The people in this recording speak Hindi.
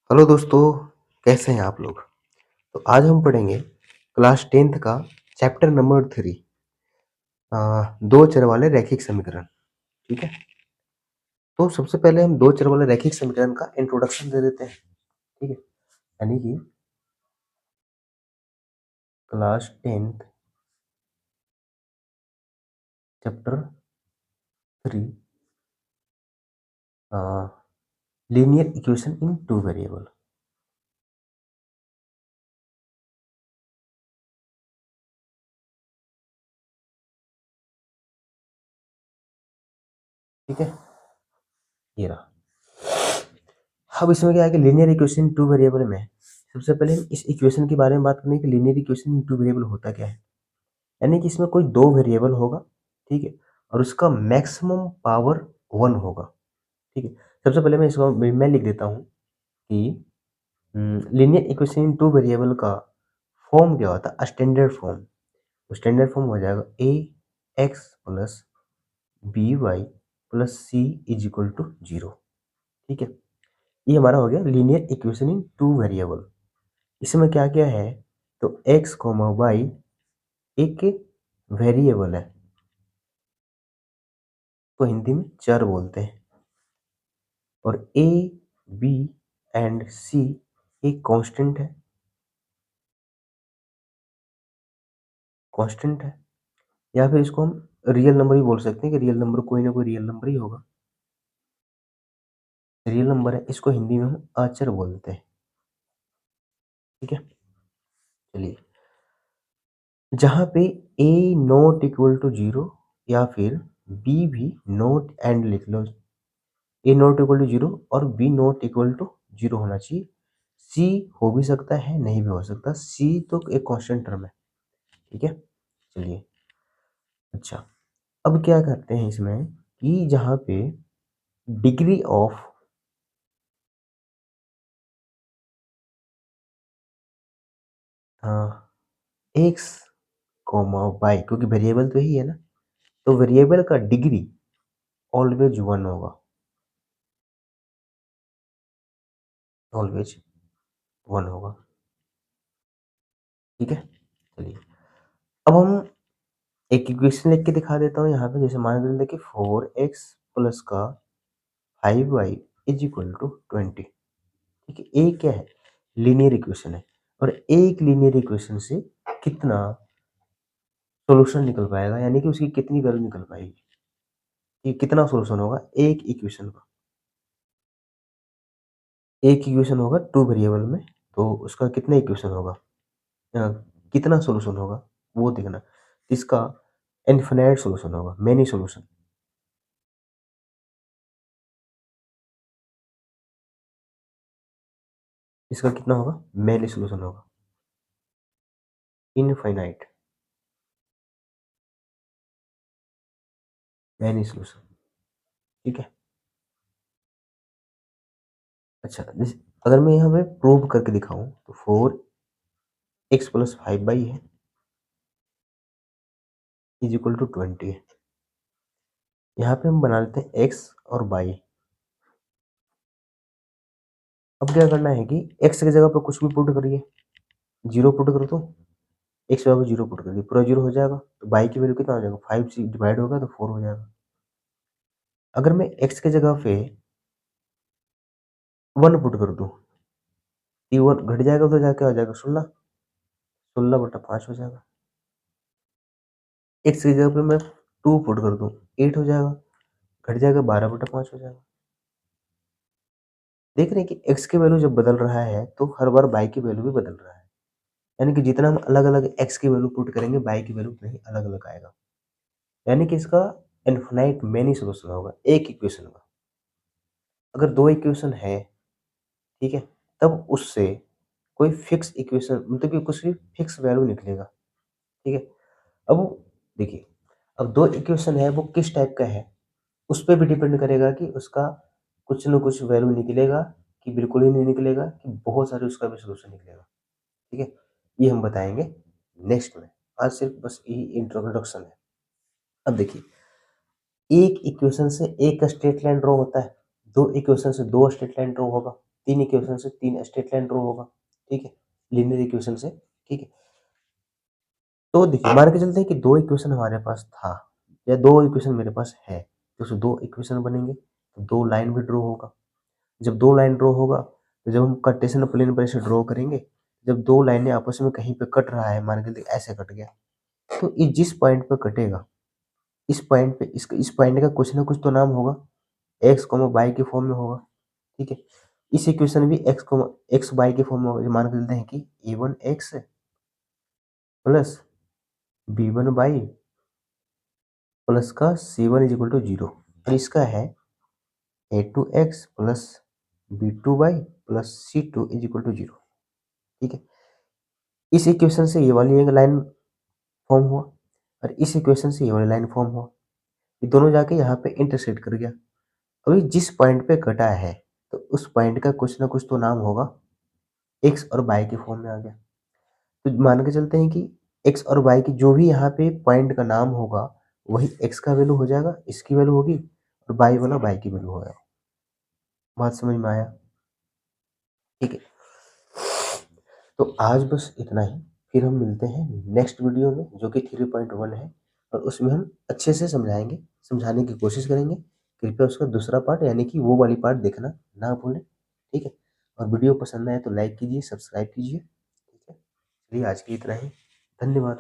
हेलो दोस्तों, कैसे हैं आप लोग? तो आज हम पढ़ेंगे क्लास 10th का चैप्टर नंबर 3 दो चर वाले रैखिक समीकरण। ठीक है? तो सबसे पहले हम दो चर वाले रैखिक समीकरण का इंट्रोडक्शन दे देते हैं। ठीक है? यानी कि class 10th chapter 3 linear equation in two variable. ठीक है? ये रहा। अब इसमें क्या है कि linear equation in two variable में सबसे पहले हम इस इक्वेशन के बारे में बात करें कि linear equation in two variable होता क्या है। यानी कि इसमें कोई दो वेरिएबल होगा, ठीक है, और उसका मैक्सिमम पावर 1 होगा। ठीक है, सबसे पहले मैं इसको मैं लिख देता हूँ कि linear equation in two variable का फॉर्म क्या होता है, स्टैंडर्ड फॉर्म। स्टैंडर्ड फॉर्म हो जाएगा A X plus B Y plus C is equal to 0। ठीक है, ये हमारा हो गया linear equation in two variable. इसमें क्या क्या है, तो एक्स कॉमा वाई एक वेरिएबल है, तो हिंदी में चर बोलते हैं, और ए बी एंड सी एक कांस्टेंट है। कांस्टेंट है, या फिर इसको हम रियल नंबर भी बोल सकते हैं कि रियल नंबर कोई ना कोई रियल नंबर ही होगा। रियल नंबर है, इसको हिंदी में हम अचर बोलते हैं। ठीक है, चलिए, जहां पे ए नॉट इक्वल टू 0 या फिर बी भी नॉट एंड लिख लो, ए नॉट इक्वल टू 0 और बी नॉट इक्वल टू 0 होना चाहिए। सी हो भी सकता है, नहीं भी हो सकता, सी तो एक कांस्टेंट टर्म है। ठीक है, चलिए, अच्छा, अब क्या करते हैं इसमें कि जहां पे degree of X comma Y, क्योंकि वेरिएबल तो यही है ना, तो वेरिएबल का डिग्री ऑलवेज 1 होगा। ऑलवेज 1 होगा। ठीक है, चलिए, अब हम एक इक्वेशन लिख के दिखा देता हूँ यहाँ पे। जैसे मान के चलते कि 4x प्लस का 5y इज इक्वल टू 20। ठीक है, ये क्या है, लीनियर इक्वेशन है, और एक लीनियर इक्वेशन से कितना सॉल्यूशन निकल पाएगा, यानी कि उसकी कितनी वैल्यू निकल पाएगी, कि कितना सॉल्यूशन होगा एक इक्वेशन का। एक इक्वेशन होगा टू वेरिएबल में, तो उसका कितना इक्वेशन होगा, अ, कितना सॉल्यूशन होगा वो देखना। इसका इनफिनिट सॉल्यूशन होगा, मेनी सॉल्यूशन। इसका कितना होगा, मेनी सॉल्यूशन होगा, इनफाइनाइट मेनी सॉल्यूशन। ठीक है, अच्छा, अगर मैं यहाँ पे प्रूव करके दिखाऊं तो 4x+5y है इज इक्वल टू 20 है। यहाँ पे हम बना लेते हैं x और y। अब क्या करना है कि x की जगह पर कुछ भी पुट करिए, 0 पुट कर दो, x की जगह पर 0 पुट कर दिए, पूरा 0 हो जाएगा, तो y की वैल्यू कितना हो जाएगा, 5 से डिवाइड होगा तो 4 हो जाएगा। अगर मैं x की जगह पे 1 पुट कर दूं, ये 1 घट जाएगा तो क्या हो जाएगा, 16, 16/5 हो जाएगा। x की जगह पे मैं 2 पुट कर दूं, 8 हो जाएगा, घट जाएगा, 12/5 हो जाएगा। देख रहे हैं कि x की वैल्यू जब बदल रहा है तो हर बार y की वैल्यू भी बदल रहा है, यानी कि जितना हम अलग अलग x की वैल्यू पुट करेंगे y की वैल्यू उतना ही अलग अलग आएगा। यानी कि इसका इनफिनाइट मेनी सॉल्यूशन होगा एक इक्वेशन का। अगर दो इक्वेशन है, ठीक है, तब उससे कोई फिक्स इक्वेशन, मतलब कि कुछ भी फिक्स वैल्यू निकलेगा। ठीक है, अब देखिए, अब दो इक्वेशन है वो किस टाइप का है, उस पर भी डिपेंड करेगा कि उसका कुछ न कुछ वैल्यू निकलेगा, कि बिल्कुल ही नहीं निकलेगा, कि बहुत सारे उसका भी सोल्यूशन निकलेगा। ठीक है, ये हम बताएंगे नेक्स्ट में। आज सिर्फ बस यही इंट्रोडक्शन है। अब देखिए, एक इक्वेशन से एक स्ट्रेट लाइन ड्रॉ होता है, दो इक्वेशन से दो स्ट्रेट लाइन ड्रॉ होगा। 3 इक्वेशन से 3 स्ट्रेट लाइन ड्रॉ होगा, ठीक है, लीनियर इक्वेशन से, ठीक है। तो देखिए मान के चलते हैं कि 2 इक्वेशन हमारे पास था या 2 इक्वेशन मेरे पास है, तो उससे 2 इक्वेशन बनेंगे, तो 2 लाइन भी ड्रॉ होगा। जब 2 लाइन ड्रॉ होगा, तो जब हम कार्टेशियन प्लेन पर इसे ड्रॉ करेंगे, जब 2 लाइनें आपस में कहीं पे कट रहा है, मान के चलिए ऐसे कट गया, तो ये जिस पॉइंट पे कटेगा, इस पॉइंट पे इस पॉइंट का कुछ ना कुछ तो नाम होगा, एक्स, वाई के फॉर्म में होगा, ठीक है। इस इक्वेशन भी एक्स वाई के फॉर्म में होगा। मान के चलते हैं कि a1 x plus b1 Y plus का c1 इज इक्वल टू 0, और इसका है a2 X plus b2 Y plus c2 is equal to 0, ठीक है। इस इक्वेशन से ये वाली एक लाइन फॉर्म हुआ और इस इक्वेशन से ये वाली लाइन फॉर्म हुआ, ये दोनों जाके यहाँ पे इंटरसेक्ट कर गया। अभी जिस पॉइंट पे कटा है, तो उस पॉइंट का कुछ ना कुछ तो नाम होगा, एक्स और वाई के फॉर्म में आ गया। तो मान के चलते हैं कि एक्स और वाई की जो भी यहाँ पे पॉइंट का नाम होगा, वही एक्स का वैल्यू हो जाएगा, इसकी वैल्यू होगी, और वाई वाला वाई की वैल्यू होगा। बात समझ में आया, ठीक है। तो आज बस इतना ही, फिर हम मिलते हैं नेक्स्ट वीडियो में जो कि 3.1 है, और उसमें हम अच्छे से समझाएंगे, समझाने की कोशिश करेंगे। कृपया उसका दूसरा पार्ट यानी कि वो वाली पार्ट देखना ना भूलें, ठीक है। और वीडियो पसंद आए तो लाइक कीजिए, सब्सक्राइब कीजिए, ठीक है। चलिए आज की इतना ही, धन्यवाद।